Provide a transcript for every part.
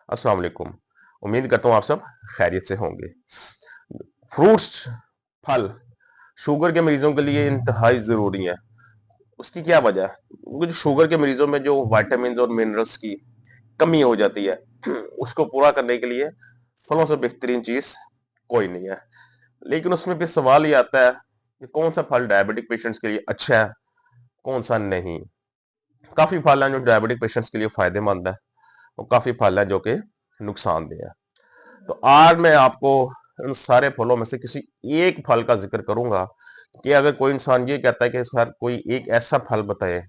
अस्सलाम वालेकुम। उम्मीद करता हूँ आप सब खैरियत से होंगे। फ्रूट्स, फल शुगर के मरीजों के लिए इंतहाई ज़रूरी है। उसकी क्या वजह है? क्योंकि जो शुगर के मरीजों में जो विटामिन्स और मिनरल्स की कमी हो जाती है, उसको पूरा करने के लिए फलों से बेहतरीन चीज़ कोई नहीं है। लेकिन उसमें फिर सवाल ये आता है कि कौन सा फल डायबिटिक पेशेंट्स के लिए अच्छा है, कौन सा नहीं। काफ़ी फल हैं जो डायबिटिक पेशेंट्स के लिए फ़ायदेमंद है और काफ़ी फल हैं जो कि नुकसानदेह है। तो आज मैं आपको इन सारे फलों में से किसी एक फल का जिक्र करूंगा कि अगर कोई इंसान ये कहता है कि सर कोई एक ऐसा फल बताए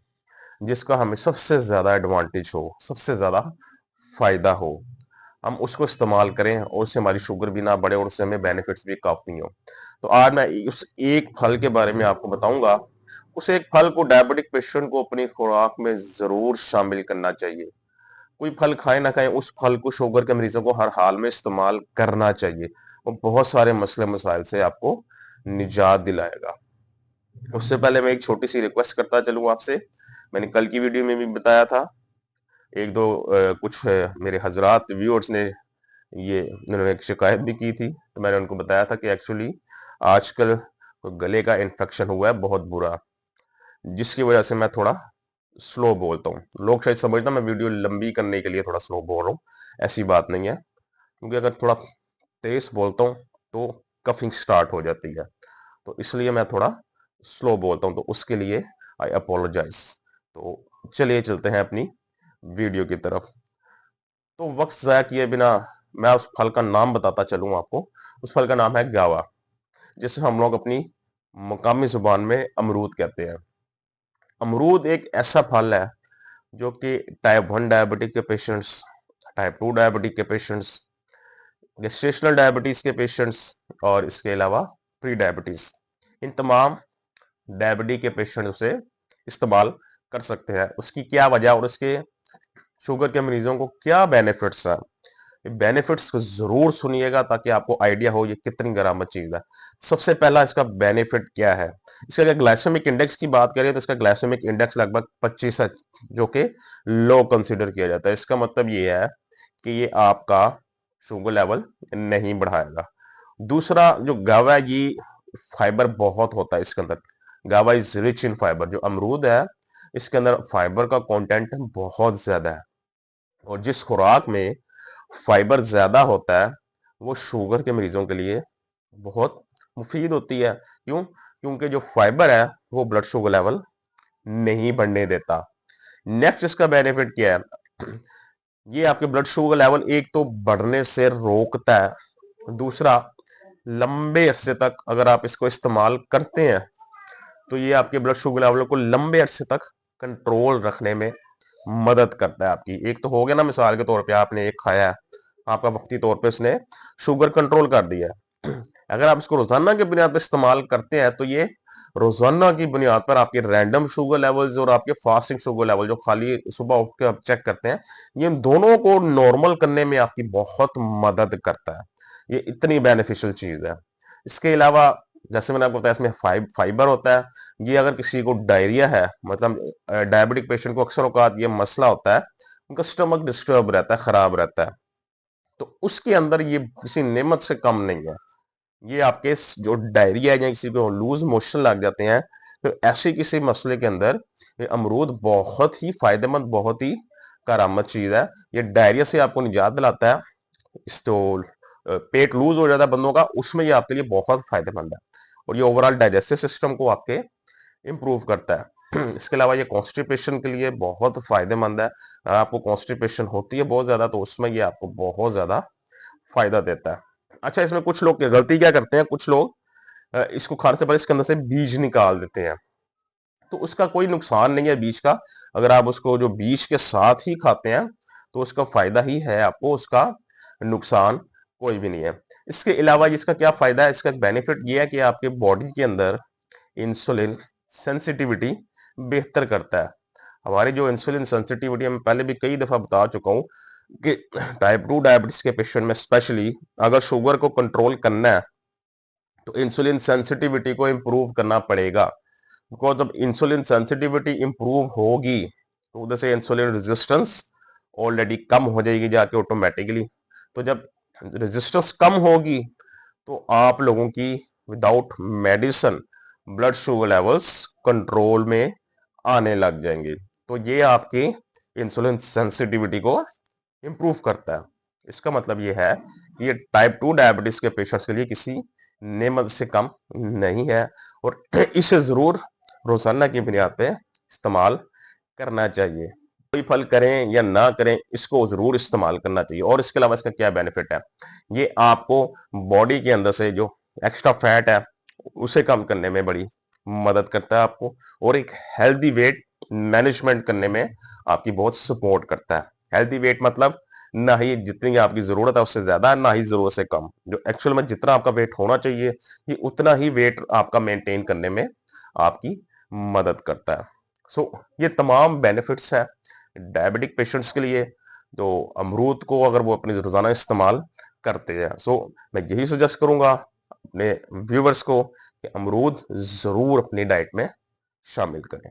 जिसका हमें सबसे ज्यादा एडवांटेज हो, सबसे ज्यादा फायदा हो, हम उसको इस्तेमाल करें और उससे हमारी शुगर भी ना बढ़े और उससे हमें बेनिफिट्स भी काफी हो। तो आज मैं उस एक फल के बारे में आपको बताऊंगा। उस एक फल को डायबिटिक पेशेंट को अपनी खुराक में जरूर शामिल करना चाहिए। कोई फल खाए ना खाए, उस फल को शुगर के मरीजों को हर हाल में इस्तेमाल करना चाहिए और बहुत सारे मसले मसाइल से आपको निजात दिलाएगा। उससे पहले मैं एक छोटी सी रिक्वेस्ट करता चलूँ आपसे। मैंने कल की वीडियो में भी बताया था, एक दो कुछ मेरे हजरात व्यूअर्स ने ये उन्होंने एक शिकायत भी की थी, तो मैंने उनको बताया था कि एक्चुअली आजकल गले का इन्फेक्शन हुआ है बहुत बुरा, जिसकी वजह से मैं थोड़ा स्लो बोलता हूँ। लोग शायद समझना मैं वीडियो लंबी करने के लिए थोड़ा स्लो बोल रहा हूँ, ऐसी बात नहीं है। क्योंकि अगर थोड़ा तेज बोलता हूँ तो कफिंग स्टार्ट हो जाती है, तो इसलिए मैं थोड़ा स्लो बोलता हूँ, तो उसके लिए आई अपोलोजाइज। तो चलिए चलते हैं अपनी वीडियो की तरफ। तो वक्त ज़ाया किए बिना मैं उस फल का नाम बताता चलूँ आपको। उस फल का नाम है गावा, जिसे हम लोग अपनी मकामी जुबान में अमरूद कहते हैं। अमरूद एक ऐसा फल है जो कि टाइप 1 डायबिटिक के पेशेंट्स, टाइप 2 डायबिटिक के पेशेंट्स, गेस्टेशनल डायबिटीज के पेशेंट्स और इसके अलावा प्री डायबिटीज, इन तमाम डायबिटीज के पेशेंट उसे इस्तेमाल कर सकते हैं। उसकी क्या वजह और उसके शुगर के मरीजों को क्या बेनिफिट्स हैं, बेनिफिट्स को जरूर सुनिएगा ताकि आपको आइडिया हो ये कितनी गरामत चीज है। सबसे पहला इसका बेनिफिट क्या है। इसका अगर ग्लाइसेमिक इंडेक्स की बात करें तो इसका ग्लाइसेमिक इंडेक्स लगभग 25 है, जो कि लो कंसीडर किया जाता है। इसका मतलब ये है कि ये आपका शुगर लेवल नहीं बढ़ाएगा। दूसरा, जो गावा है ये फाइबर बहुत होता है इसके अंदर। गावा इज रिच इन फाइबर। जो अमरूद है इसके अंदर फाइबर का कंटेंट बहुत ज्यादा है, और जिस खुराक में फाइबर ज्यादा होता है वो शुगर के मरीजों के लिए बहुत मुफीद होती है। क्यों? क्योंकि जो फाइबर है वो ब्लड शुगर लेवल नहीं बढ़ने देता। नेक्स्ट इसका बेनिफिट क्या है, ये आपके ब्लड शुगर लेवल एक तो बढ़ने से रोकता है। दूसरा, लंबे अरसे तक अगर आप इसको इस्तेमाल करते हैं तो ये आपके ब्लड शुगर लेवल को लंबे अरसे तक कंट्रोल रखने में मदद करता है आपकी। एक तो हो गया ना, मिसाल के तौर पे आपने एक खाया है, आपका वक्ती तौर पे उसने शुगर कंट्रोल कर दिया है। अगर आप इसको रोजाना के बुनियाद पर इस्तेमाल करते हैं तो ये रोजाना की बुनियाद पर आपके रैंडम शुगर लेवल्स और आपके फास्टिंग शुगर लेवल जो खाली सुबह उठ के आप चेक करते हैं, ये दोनों को नॉर्मल करने में आपकी बहुत मदद करता है। ये इतनी बेनिफिशियल चीज है। इसके अलावा जैसे मैंने आपको बताया इसमें फाइबर होता है। ये अगर किसी को डायरिया है, मतलब डायबिटिक पेशेंट को अक्सर औकात ये मसला होता है, उनका स्टमक डिस्टर्ब रहता है, खराब रहता है, तो उसके अंदर ये किसी नेमत से कम नहीं है। ये आपके जो डायरिया है या किसी को लूज मोशन लग जाते हैं, तो ऐसे किसी मसले के अंदर ये अमरूद बहुत ही फायदेमंद, बहुत ही करामत चीज है। ये डायरिया से आपको निजात दिलाता है। इस तो पेट लूज हो जाता है बंदों का, उसमें ये आपके लिए बहुत फायदेमंद है। और ये ओवरऑल डाइजेस्टिव सिस्टम को आपके इंप्रूव करता है। इसके अलावा ये कॉन्स्टिपेशन के लिए बहुत फायदेमंद है। अगर आपको कॉन्स्टिपेशन होती है बहुत ज्यादा तो उसमें ये आपको बहुत ज्यादा फायदा देता है। अच्छा, इसमें कुछ लोग गलती क्या करते हैं, कुछ लोग इसको खाने से पहले इसके अंदर से बीज निकाल देते हैं। तो उसका कोई नुकसान नहीं है बीज का। अगर आप उसको जो बीज के साथ ही खाते हैं तो उसका फायदा ही है आपको, उसका नुकसान कोई भी नहीं है। इसके अलावा इसका क्या फायदा है, इसका बेनिफिट ये है कि आपके बॉडी के अंदर इंसुलिन सेंसिटिविटी बेहतर करता है। हमारी जो इंसुलिन सेंसिटिविटी, मैं पहले भी कई दफा बता चुका हूं कि टाइप 2 डायबिटीज के पेशेंट में स्पेशली अगर शुगर को कंट्रोल करना है तो इंसुलिन सेंसिटिविटी को इंप्रूव करना पड़ेगा। बिकॉज जब इंसुलिन सेंसिटिविटी इंप्रूव होगी तो उधर से इंसुलिन रेजिस्टेंस ऑलरेडी कम हो जाएगी जाके ऑटोमेटिकली। तो जब रेजिस्टेंस कम होगी तो आप लोगों की without medicine blood sugar levels control में आने लग जाएंगे। तो ये आपकी इंसुलिन सेंसिटिविटी को इंप्रूव करता है। इसका मतलब ये है कि ये टाइप 2 डायबिटीज के पेशेंट्स के लिए किसी नेमत से कम नहीं है और इसे जरूर रोजाना की बुनियाद पे इस्तेमाल करना चाहिए। कोई फल करें या ना करें, इसको जरूर इस्तेमाल करना चाहिए। और इसके अलावा इसका क्या बेनिफिट है, ये आपको बॉडी के अंदर से जो एक्स्ट्रा फैट है उसे कम करने में बड़ी मदद करता है आपको, और एक हेल्दी वेट मैनेजमेंट करने में आपकी बहुत सपोर्ट करता है। हेल्दी वेट मतलब ना ही जितनी आपकी जरूरत है उससे ज्यादा, ना ही जरूरत से कम। जो एक्चुअल में जितना आपका वेट होना चाहिए ये उतना ही वेट आपका मेंटेन करने में आपकी मदद करता है। सो ये तमाम बेनिफिट्स हैं डायबिटिक पेशेंट्स के लिए। तो अमरूद को अगर वो अपने रोजाना इस्तेमाल करते हैं, सो मैं यही सजेस्ट करूंगा अपने व्यूवर्स को कि अमरूद जरूर अपनी डाइट में शामिल करें।